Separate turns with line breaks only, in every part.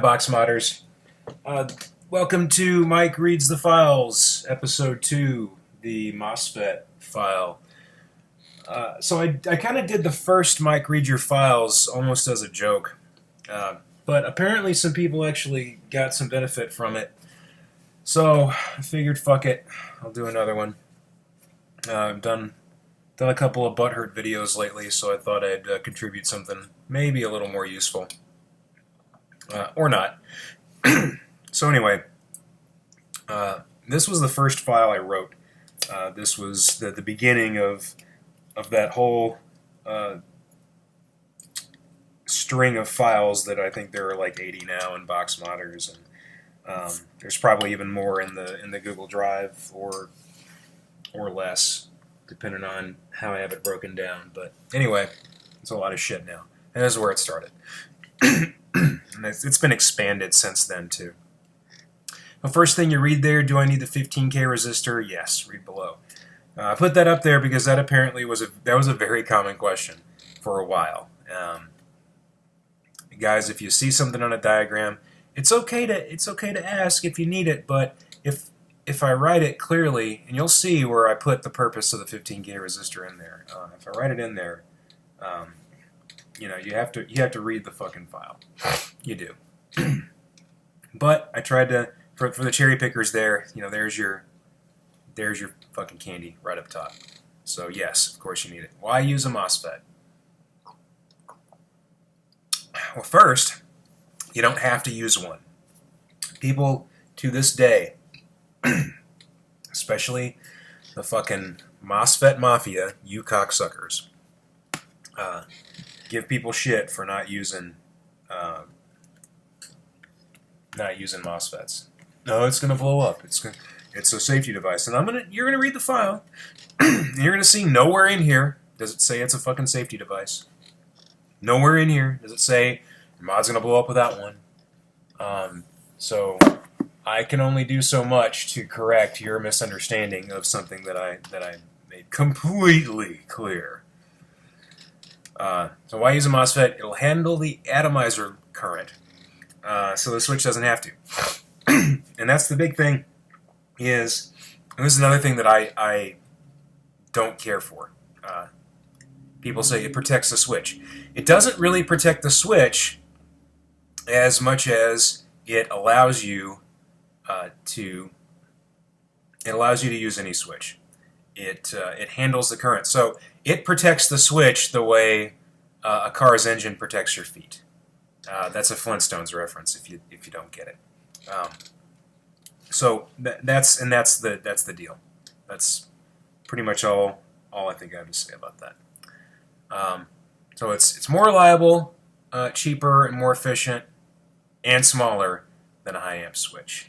Box modders. Uh, Welcome to Mike Reads the Files, Episode 2, the MOSFET file. So I kind of did the first Mike Read Your Files almost as a joke, but apparently some people actually got some benefit from it. So I figured, fuck it, I'll do another one. I've done a couple of butthurt videos lately, so I thought I'd contribute something maybe a little more useful. Or not. So anyway, this was the first file I wrote. This was the beginning of that whole string of files that I think there are like 80 now in Box Modders, and there's probably even more in the Google Drive or less, depending on how I have it broken down. But anyway, it's a lot of shit now, and this is where it started. And it's been expanded since then too. The first thing you read there, do I need the 15K resistor? Yes, read below. I put that up there because that apparently was a very common question for a while. Guys, if you see something on a diagram, it's okay to ask if you need it, but if I write it clearly, and you'll see where I put the purpose of the 15K resistor in there. If I write it in there, you know, you have to read the fucking file. You do. But I tried to, for the cherry pickers there, you know, there's your fucking candy right up top. So yes, of course you need it. Why use a MOSFET? Well, first, you don't have to use one. People to this day, especially the fucking MOSFET mafia, you cocksuckers, give people shit for not using MOSFETs. No, it's gonna blow up. It's a safety device, and you're gonna read the file. You're gonna see nowhere in here does it say it's a fucking safety device. Nowhere in here does it say your mod's gonna blow up without one. So I can only do so much to correct your misunderstanding of something that I made completely clear. So why use a MOSFET? It'll handle the atomizer current, so the switch doesn't have to. And that's the big thing. And this is another thing that I don't care for. People say it protects the switch. It doesn't really protect the switch as much as it allows you to use any switch. It handles the current, so it protects the switch the way a car's engine protects your feet. That's a Flintstones reference if you don't get it. So that's the deal. That's pretty much all I think I have to say about that. So it's more reliable, cheaper, and more efficient, and smaller than a high amp switch.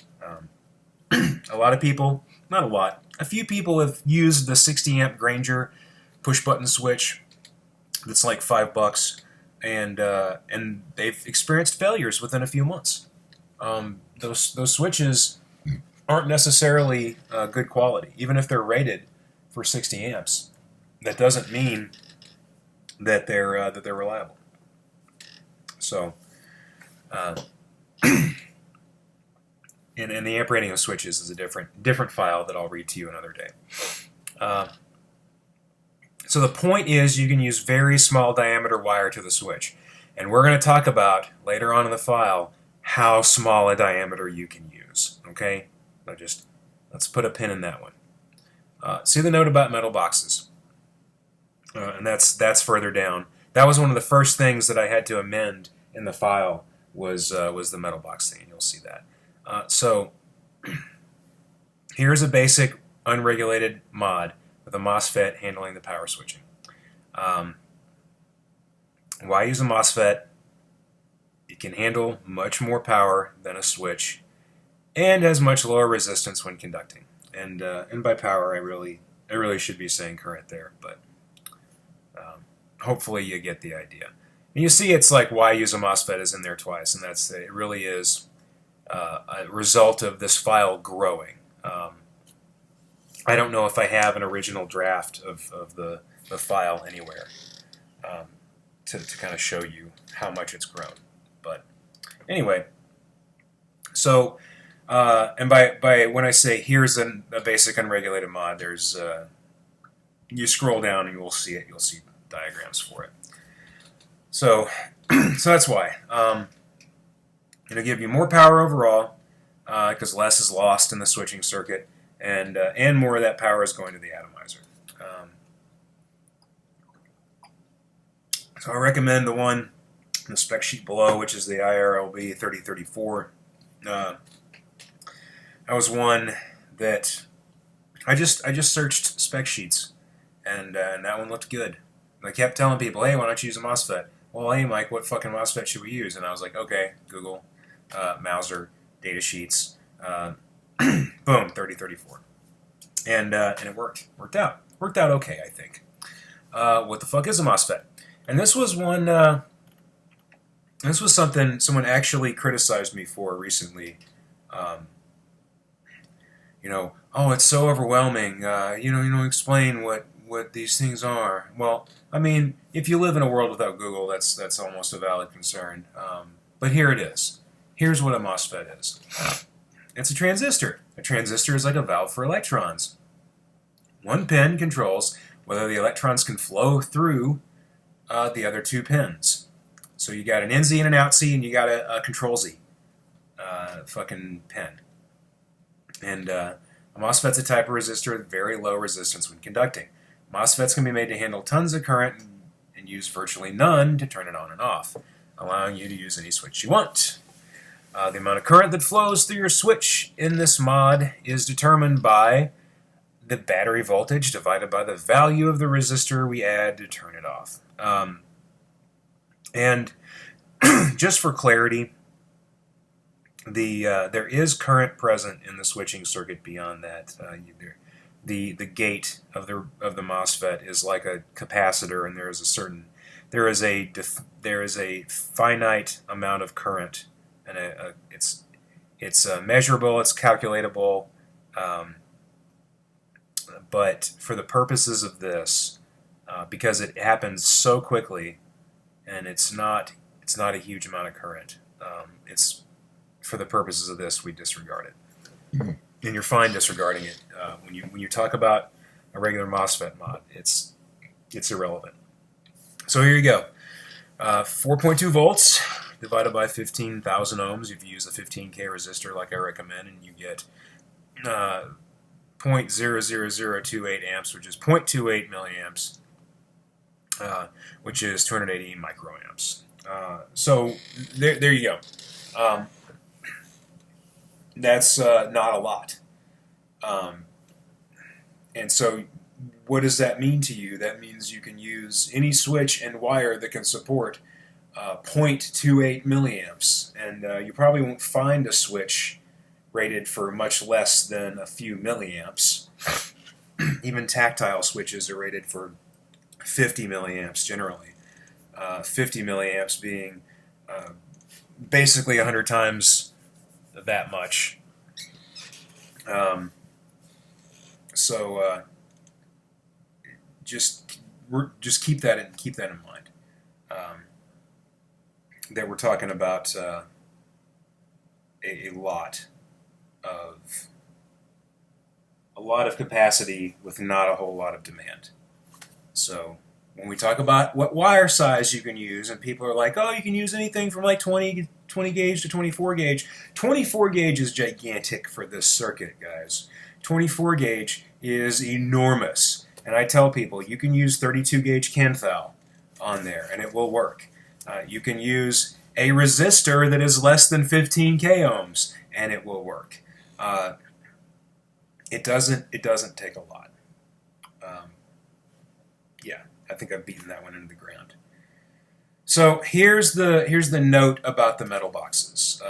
A lot of people, not a lot, a few people have used the 60 amp Granger push button switch that's like $5, and they've experienced failures within a few months. Those switches aren't necessarily good quality, even if they're rated for 60 amps. That doesn't mean that they're reliable. So, and the amp rating of switches is a different file that I'll read to you another day. So the point is, you can use very small diameter wire to the switch, and we're going to talk about later on in the file how small a diameter you can use. Okay, let's put a pin in that one. See the note about metal boxes, and that's further down. That was one of the first things that I had to amend in the file was the metal box thing, and you'll see that. So here's a basic unregulated mod with a MOSFET handling the power switching. Why use a MOSFET? It can handle much more power than a switch and has much lower resistance when conducting. And by power, I really should be saying current there, but hopefully you get the idea. And you see, it's like why use a MOSFET is in there twice, and it really is a result of this file growing. I don't know if I have an original draft of the file anywhere to kind of show you how much it's grown. But anyway, So, and by when I say here's a basic unregulated mod, there's you scroll down and you will see it. You'll see diagrams for it. So, so that's why. It'll give you more power overall because less is lost in the switching circuit, and more of that power is going to the atomizer. So I recommend the one in the spec sheet below, which is the IRLB 3034. That was one that I just searched spec sheets, and that one looked good. I kept telling people, hey, why don't you use a MOSFET? Well, hey, Mike, what fucking MOSFET should we use? And I was like, okay, Google, Mauser, data sheets, boom, 3034. And it worked out okay, I think. What the fuck is a MOSFET? And this was one, this was something someone actually criticized me for recently. You know, oh, it's so overwhelming. You don't explain what these things are. Well, I mean, if you live in a world without Google, that's almost a valid concern. But here it is. Here's what a MOSFET is. It's a transistor. A transistor is like a valve for electrons. One pin controls whether the electrons can flow through the other two pins. So you got an NZ and an OutZ, and you got a Control Z fucking pin. And a MOSFET's a type of resistor with very low resistance when conducting. MOSFETs can be made to handle tons of current and use virtually none to turn it on and off, allowing you to use any switch you want. The amount of current that flows through your switch in this mod is determined by the battery voltage divided by the value of the resistor we add to turn it off. And just for clarity, there is current present in the switching circuit beyond that. The gate of the MOSFET is like a capacitor, and there is a finite amount of current, and it's measurable, it's calculatable. But for the purposes of this, because it happens so quickly, and it's not a huge amount of current, it's for the purposes of this we disregard it, and you're fine disregarding it. When you talk about a regular MOSFET mod, it's irrelevant. So here you go, 4.2 volts divided by 15,000 ohms. If you use a 15K resistor like I recommend, and you get 0.00028 amps, which is 0.28 milliamps, which is 280 microamps. So there you go. That's not a lot. And so what does that mean to you? That means you can use any switch and wire that can support 0.28 milliamps. And you probably won't find a switch rated for much less than a few milliamps. Even tactile switches are rated for 50 milliamps generally. 50 milliamps being basically 100 times that much. So just keep that in mind. That we're talking about a lot of capacity with not a whole lot of demand. So when we talk about what wire size you can use, and people are like, oh, you can use anything from like 20 gauge to 24 gauge. 24 gauge is gigantic for this circuit, guys. 24 gauge is enormous. And I tell people, you can use 32 gauge Canthal on there, and it will work. You can use a resistor that is less than 15K ohms, and it will work. It doesn't take a lot. Yeah, I think I've beaten that one into the ground. So here's the note about the metal boxes.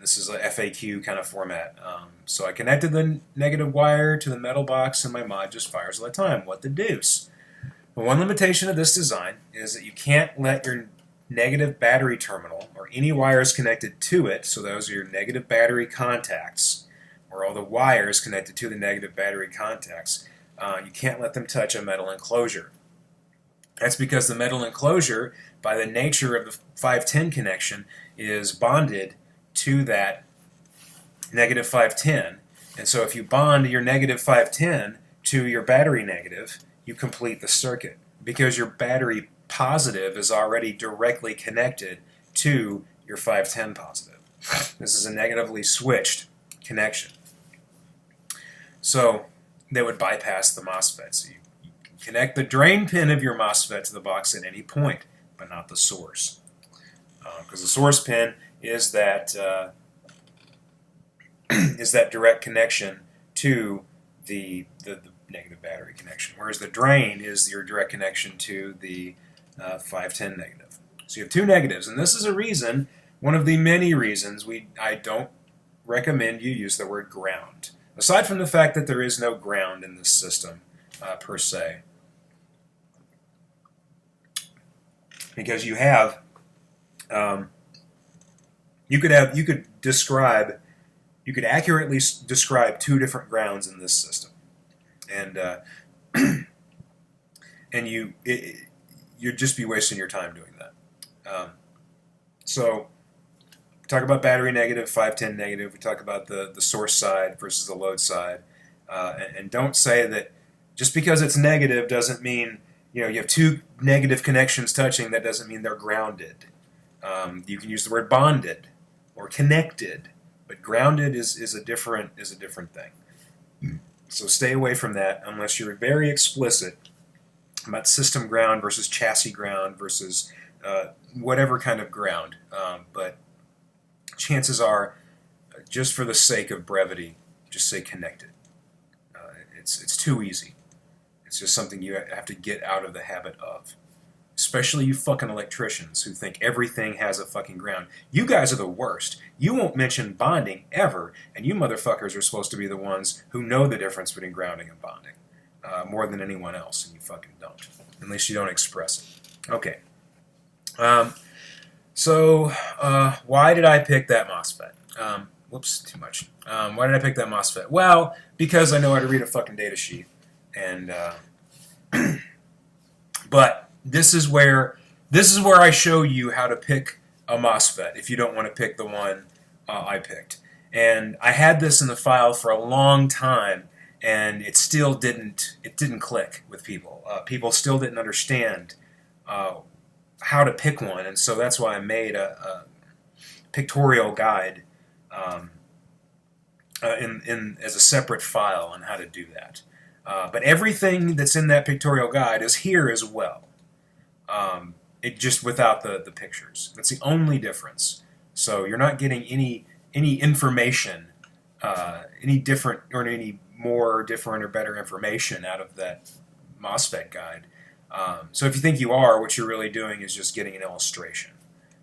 This is a FAQ kind of format. So I connected the negative wire to the metal box, and my mod just fires all the time. What the deuce? Well, one limitation of this design is that you can't let your negative battery terminal or any wires connected to it, so those are your negative battery contacts, or all the wires connected to the negative battery contacts, you can't let them touch a metal enclosure. That's because the metal enclosure, by the nature of the 510 connection, is bonded to that negative 510. And so if you bond your negative 510 to your battery negative, you complete the circuit because your battery positive is already directly connected to your 510 positive. This is a negatively switched connection. So they would bypass the MOSFET. So you connect the drain pin of your MOSFET to the box at any point, but not the source. Because the source pin is that direct connection to the negative battery connection, whereas the drain is your direct connection to the 510 negative. So you have two negatives, and this is a reason, one of the many reasons I don't recommend you use the word ground. Aside from the fact that there is no ground in this system per se, because you have you could accurately describe two different grounds in this system, and and you'd just be wasting your time doing that. So we talk about battery negative, 510 negative. We talk about the source side versus the load side, and don't say that just because it's negative doesn't mean you have two negative connections touching. That doesn't mean they're grounded. You can use the word bonded or connected, but grounded is a different thing. So stay away from that unless you're very explicit about system ground versus chassis ground versus whatever kind of ground. But chances are, just for the sake of brevity, just say connected. It's too easy. It's just something you have to get out of the habit of. Especially you fucking electricians who think everything has a fucking ground. You guys are the worst. You won't mention bonding ever, and you motherfuckers are supposed to be the ones who know the difference between grounding and bonding more than anyone else, and you fucking don't. At least you don't express it. Okay. So why did I pick that MOSFET? Whoops, too much. Why did I pick that MOSFET? Well, because I know how to read a fucking data sheet, and but this is where I show you how to pick a MOSFET if you don't want to pick the one I picked. And I had this in the file for a long time, and it still didn't click with people. People still didn't understand how to pick one, and so that's why I made a pictorial guide as a separate file on how to do that. But everything that's in that pictorial guide is here as well. It just without the pictures. That's the only difference. So you're not getting any information, any different or any more different or better information out of that MOSFET guide. So if you think you are, what you're really doing is just getting an illustration.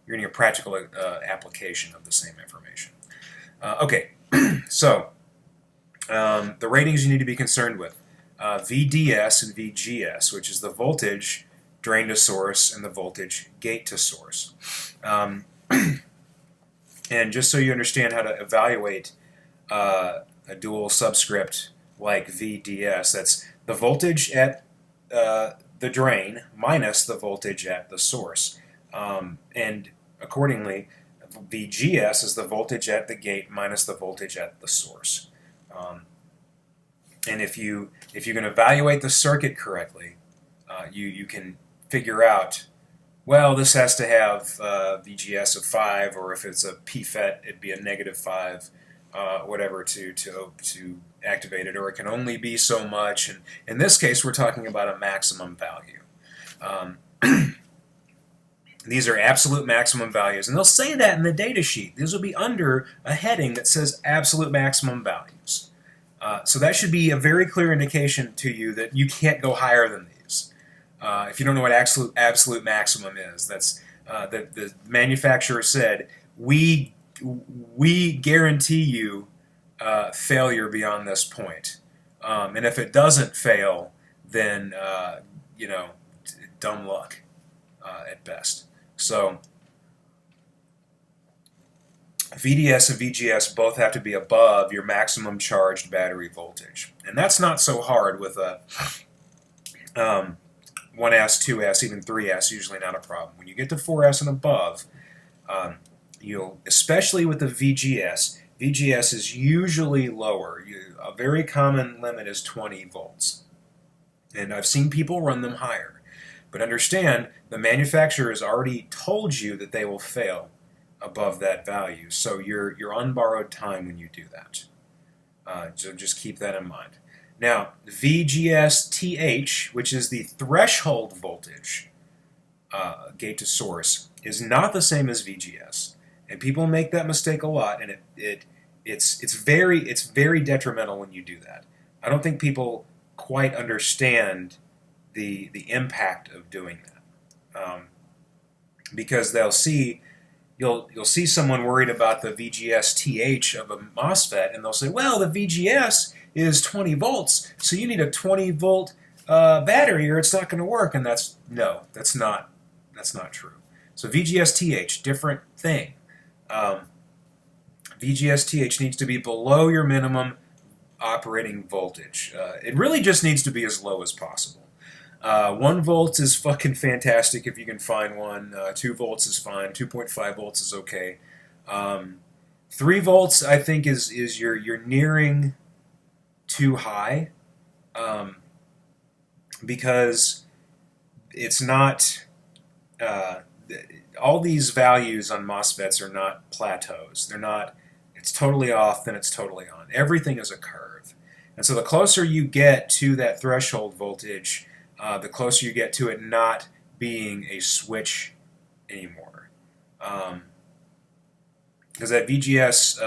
You're getting a practical application of the same information. Okay, so the ratings you need to be concerned with. VDS and VGS, which is the voltage drain to source and the voltage gate to source. And just so you understand how to evaluate a dual subscript like VDS, that's the voltage at the drain minus the voltage at the source. And accordingly, VGS is the voltage at the gate minus the voltage at the source. And if you can evaluate the circuit correctly, you can figure out, well, this has to have VGS of 5, or if it's a PFET, it'd be a negative 5, whatever, to activate it, or it can only be so much. And in this case, we're talking about a maximum value. These are absolute maximum values, and they'll say that in the data sheet. These will be under a heading that says absolute maximum values. So that should be a very clear indication to you that you can't go higher than these. If you don't know what absolute maximum is, that's the manufacturer said, we guarantee you failure beyond this point. And if it doesn't fail, then dumb luck at best. So VDS and VGS both have to be above your maximum charged battery voltage. And that's not so hard with a 1S, 2S, even 3S, usually not a problem. When you get to 4S and above, especially with the VGS. VGS is usually lower. A very common limit is 20 volts. And I've seen people run them higher. But understand, the manufacturer has already told you that they will fail above that value. So you're on borrowed time when you do that. So just keep that in mind. Now, VGS-TH, which is the threshold voltage, gate to source, is not the same as VGS. And people make that mistake a lot, and it's very detrimental when you do that. I don't think people quite understand the impact of doing that, because you'll see someone worried about the VGS-TH of a MOSFET, and they'll say, well, the VGS is 20 volts, so you need a 20 volt battery or it's not going to work. And that's not true. So VGS-TH, different thing. VGS-TH needs to be below your minimum operating voltage. It really just needs to be as low as possible. 1 volt is fucking fantastic if you can find one. 2 volts is fine. 2.5 volts is okay. 3 volts, I think, is you're nearing too high, because it's not. All these values on MOSFETs are not plateaus. They're not. It's totally off, then it's totally on. Everything is a curve, and so the closer you get to that threshold voltage, the closer you get to it not being a switch anymore. Because that VGS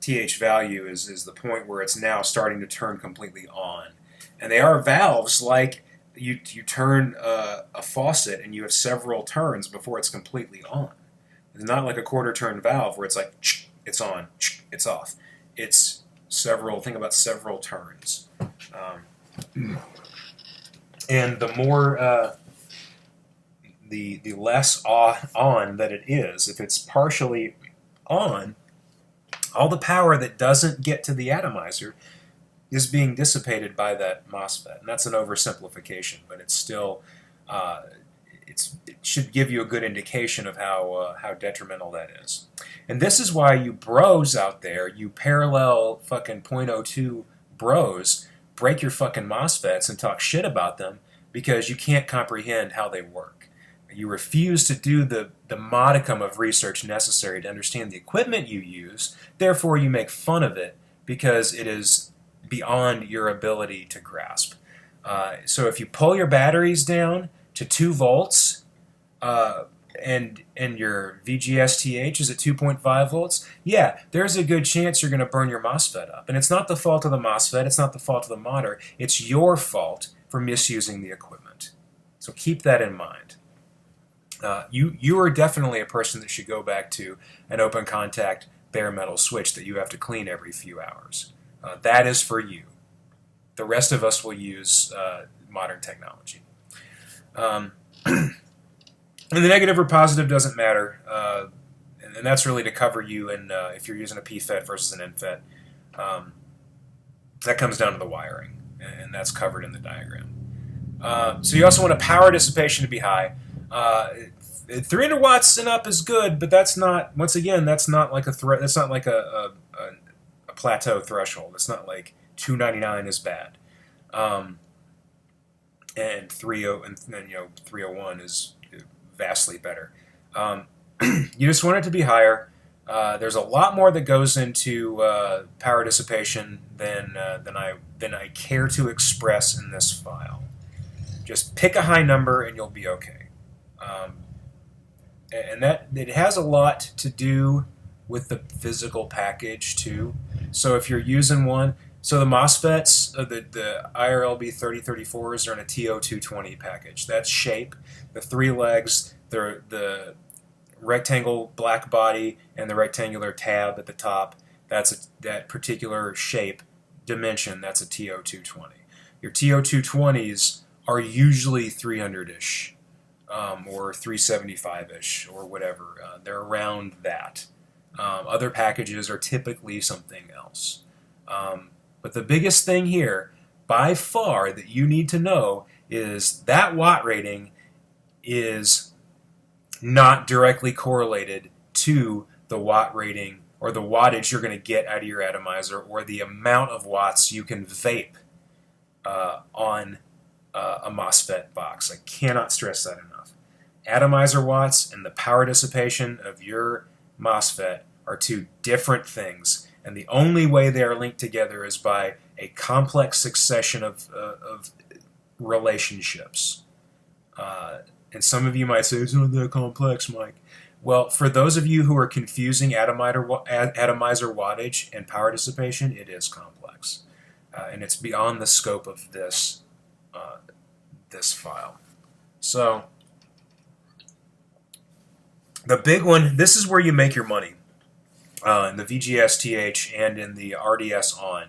TH value is the point where it's now starting to turn completely on. And they are valves like you turn a faucet and you have several turns before it's completely on. It's not like a quarter turn valve where it's like, it's on, it's off. It's think about several turns. And the more, the less on that it is. If it's partially on, all the power that doesn't get to the atomizer is being dissipated by that MOSFET. And that's an oversimplification, but it's still, it should give you a good indication of how detrimental that is. And this is why you bros out there, you parallel fucking .02 bros, break your fucking MOSFETs and talk shit about them because you can't comprehend how they work. You refuse to do the modicum of research necessary to understand the equipment you use, therefore you make fun of it because it is beyond your ability to grasp. So if you pull your batteries down to 2 volts, and your VGS-TH is at 2.5 volts, yeah, there's a good chance you're going to burn your MOSFET up. And it's not the fault of the MOSFET, it's not the fault of the modder, it's your fault for misusing the equipment. So keep that in mind. You are definitely a person that should go back to an open contact bare metal switch that you have to clean every few hours. That is for you. The rest of us will use modern technology. And the negative or positive doesn't matter, and that's really to cover you in if you're using a PFET versus an NFET. That comes down to the wiring, and that's covered in the diagram. So you also want a power dissipation to be high. 300 watts and up is good, but that's not. Once again, that's not like that's not like a plateau threshold. It's not like 299 is bad, and 301 is vastly better. You just want it to be higher. There's a lot more that goes into power dissipation than I care to express in this file. Just pick a high number and you'll be okay. And that it has a lot to do with the physical package too. So if you're using one, so the MOSFETs, the IRLB 3034s are in a TO220 package. That's shape, the 3 legs, the rectangle black body, and the rectangular tab at the top. That particular shape dimension. That's a TO220. Your TO220s are usually 300-ish, or 375-ish, or whatever. They're around that. Other packages are typically something else. But the biggest thing here, by far, that you need to know is that watt rating is not directly correlated to the watt rating or the wattage you're going to get out of your atomizer or the amount of watts you can vape on a MOSFET box. I cannot stress that enough. Atomizer watts and the power dissipation of your MOSFET are two different things, and the only way they are linked together is by a complex succession of relationships. And some of you might say, it's not that complex, Mike. Well, for those of you who are confusing atomizer wattage and power dissipation, it is complex. And it's beyond the scope of this file. So, the big one, this is where you make your money. In the VGS-TH and in the RDS-on,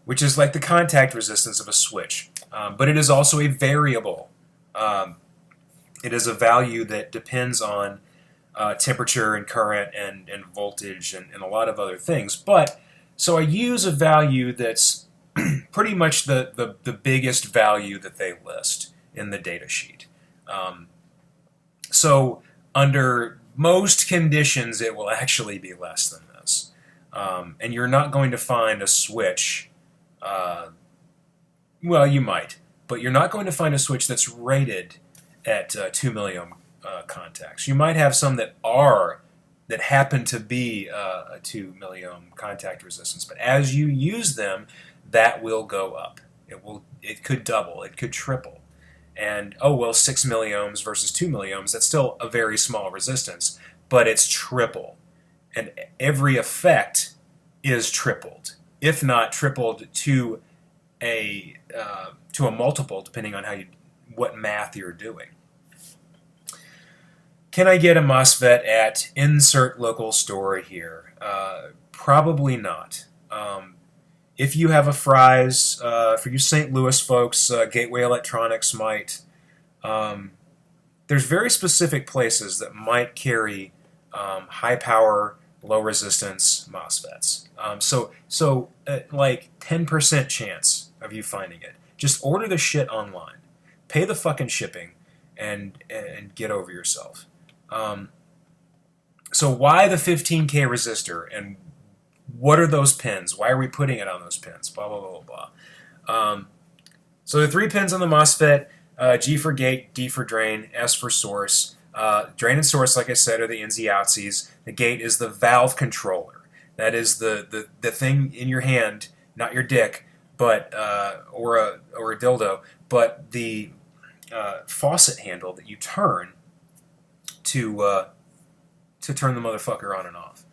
which is like the contact resistance of a switch. But it is also a variable. It is a value that depends on temperature and current and voltage and a lot of other things. But so I use a value that's pretty much the biggest value that they list in the data sheet. So under most conditions, it will actually be less than this. And you're not going to find a switch, well, you might, but you're not going to find a switch that's rated at 2 milliohm contacts. You might have some that happen to be a 2 milliohm contact resistance, but as you use them, that will go up. It could double, it could triple. And, oh, well, 6 milliohms versus 2 milliohms, that's still a very small resistance, but it's triple. And every effect is tripled, if not tripled to a multiple, depending on what math you're doing. Can I get a MOSFET at insert local store here? Probably not. If you have a Fry's, for you St. Louis folks, Gateway Electronics might. There's very specific places that might carry high power, low resistance MOSFETs. So like 10% chance of you finding it. Just order the shit online. Pay the fucking shipping and get over yourself. So why the 15K resistor, and what are those pins? Why are we putting it on those pins? Blah, blah, blah, blah, blah. So the 3 pins on the MOSFET, G for gate, D for drain, S for source. Drain and source, like I said, are the insy outsies. The gate is the valve controller. That is the thing in your hand, not your dick, but or a dildo, but the faucet handle that you turn to turn the motherfucker on and off.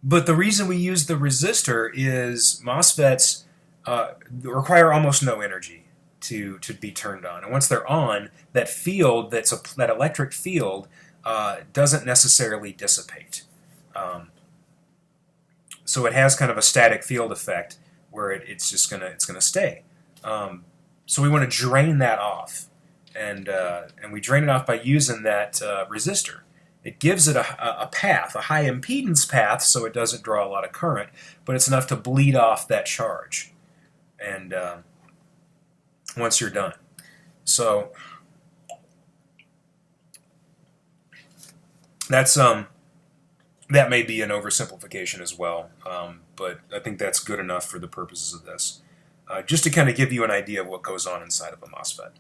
But the reason we use the resistor is MOSFETs require almost no energy to be turned on, and once they're on, that field, that electric field, doesn't necessarily dissipate. So it has kind of a static field effect where it's gonna stay. So we want to drain that off, and we drain it off by using that resistor. It gives it a path, a high impedance path, so it doesn't draw a lot of current, but it's enough to bleed off that charge. And once you're done, so that's that may be an oversimplification as well, but I think that's good enough for the purposes of this. Just to kind of give you an idea of what goes on inside of a MOSFET.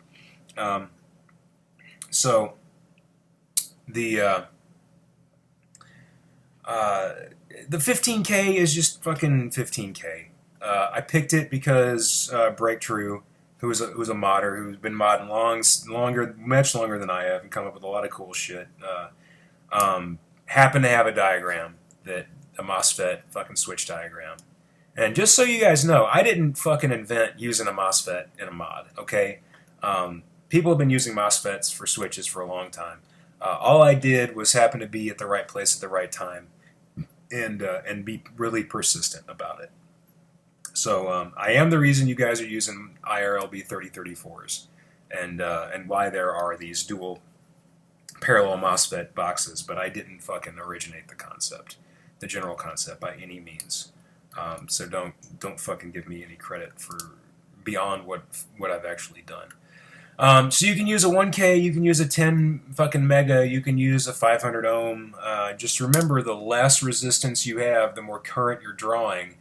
So the 15K is just fucking 15K. I picked it because Breakthrough, who's a modder, who's been modding much longer than I have, and come up with a lot of cool shit, happened to have a diagram, a MOSFET fucking switch diagram. And just so you guys know, I didn't fucking invent using a MOSFET in a mod, okay? People have been using MOSFETs for switches for a long time. All I did was happen to be at the right place at the right time and be really persistent about it. So I am the reason you guys are using IRLB 3034s and why there are these dual parallel MOSFET boxes, but I didn't fucking originate the general concept by any means. So don't fucking give me any credit for beyond what I've actually done. So you can use a 1K, you can use a 10 fucking mega, you can use a 500 ohm. Just remember, the less resistance you have, the more current you're drawing,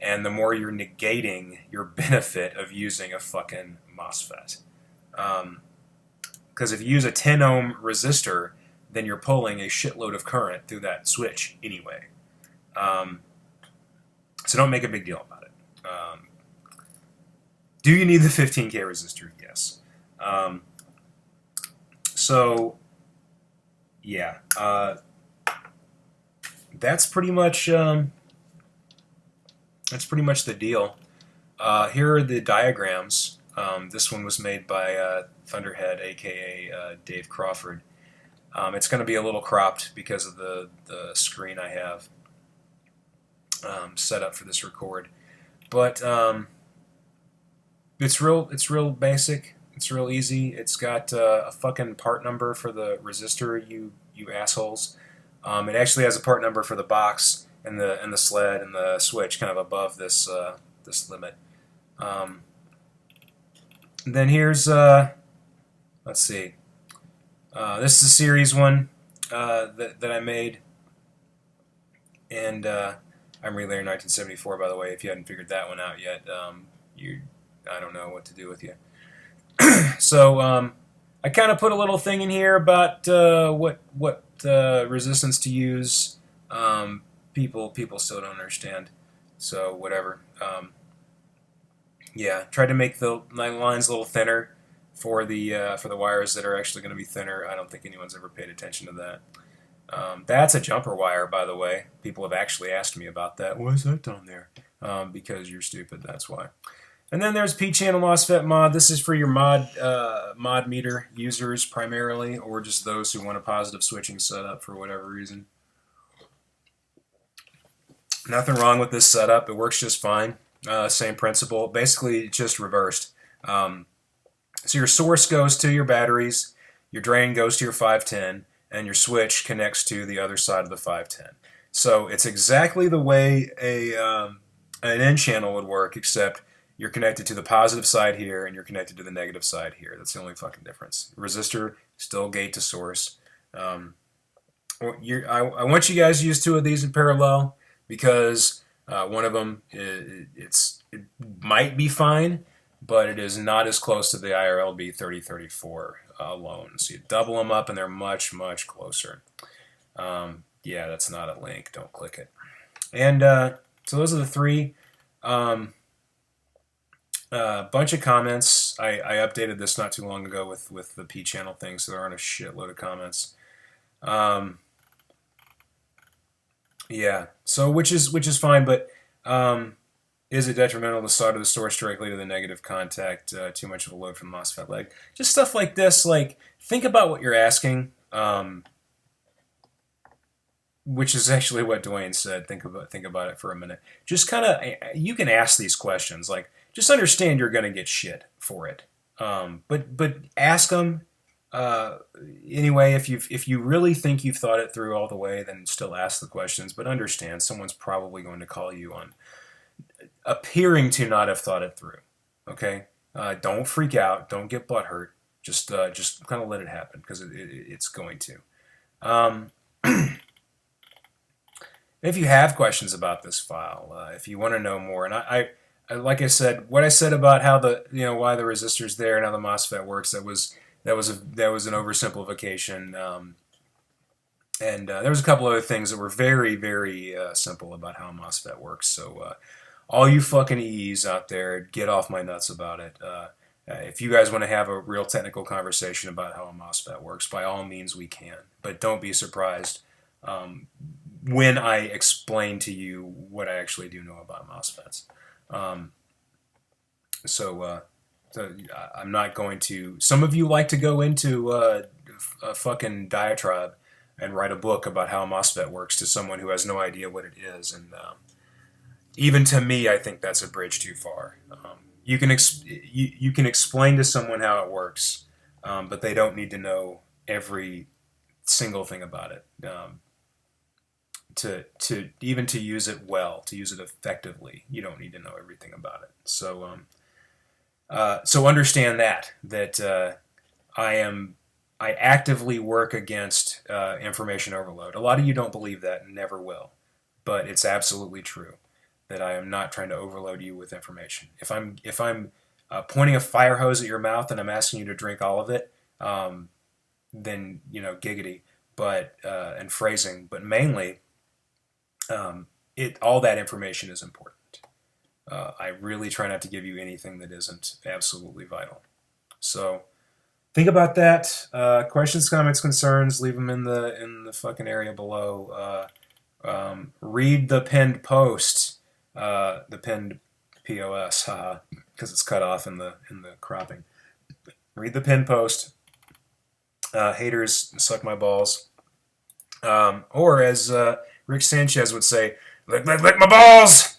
and the more you're negating your benefit of using a fucking MOSFET. Because if you use a 10 ohm resistor, then you're pulling a shitload of current through that switch anyway. So don't make a big deal about it. Do you need the 15K resistor? Yes. So, yeah. That's pretty much the deal. Here are the diagrams. This one was made by Thunderhead, aka Dave Crawford. It's going to be a little cropped because of the screen I have set up for this record, but it's real basic. It's real easy. It's got a fucking part number for the resistor, you assholes. It actually has a part number for the box and the sled and the switch, kind of above this this limit. Then here's let's see. This is a series one that I made, and I'm Relayer 1974, by the way. If you hadn't figured that one out yet, I don't know what to do with you. So I kind of put a little thing in here about what resistance to use. People still don't understand, so whatever. Yeah, tried to make the lines a little thinner for the wires that are actually going to be thinner. I don't think anyone's ever paid attention to that. That's a jumper wire, by the way. People have actually asked me about that. Why is that on there? Because you're stupid, that's why. And then there's P-channel MOSFET mod. This is for your mod meter users primarily, or just those who want a positive switching setup for whatever reason. Nothing wrong with this setup. It works just fine. Same principle. Basically, it's just reversed. So your source goes to your batteries, your drain goes to your 510, and your switch connects to the other side of the 510. So it's exactly the way an N channel would work, except you're connected to the positive side here and you're connected to the negative side here. That's the only fucking difference. Resistor, still gate to source. I want you guys to use two of these in parallel because one of them, it might be fine, but it is not as close to the IRLB 3034 alone. So you double them up and they're much, much closer. Yeah, that's not a link. Don't click it. And so those are the three. Bunch of comments. I updated this not too long ago with the P channel thing, so there aren't a shitload of comments. Yeah, so which is fine, but is it detrimental to solder the source directly to the negative contact? Too much of a load from the MOSFET leg. Just stuff like this. Like, think about what you're asking. Which is actually what Dwayne said. Think about it for a minute. Just kind of, you can ask these questions. Like, just understand you're going to get shit for it. But ask them anyway. If you really think you've thought it through all the way, then still ask the questions. But understand, someone's probably going to call you on appearing to not have thought it through. Okay, don't freak out. Don't get butthurt. Just kind of let it happen because it's going to. If you have questions about this file, if you want to know more, and I like I said, what I said about how why the resistor's there and how the MOSFET works, that was an oversimplification, and there was a couple other things that were very, very simple about how a MOSFET works. So all you fucking EEs out there, get off my nuts about it. If you guys want to have a real technical conversation about how a MOSFET works, by all means we can. But don't be surprised when I explain to you what I actually do know about MOSFETs. So I'm not going to... Some of you like to go into a fucking diatribe and write a book about how a MOSFET works to someone who has no idea what it is. And even to me, I think that's a bridge too far. You can explain to someone how it works, but they don't need to know every single thing about it. To use it well, to use it effectively, you don't need to know everything about it. So so understand that I actively work against information overload. A lot of you don't believe that and never will, but it's absolutely true that I am not trying to overload you with information. If I'm pointing a fire hose at your mouth and I'm asking you to drink all of it, then giggity, but and phrasing, but mainly all that information is important. I really try not to give you anything that isn't absolutely vital. So think about that. Questions, comments, concerns, leave them in the fucking area below. Read the pinned post, the pinned POS, because it's cut off in the cropping. Read the pinned post. Haters, suck my balls. Or as Rick Sanchez would say, lick my balls!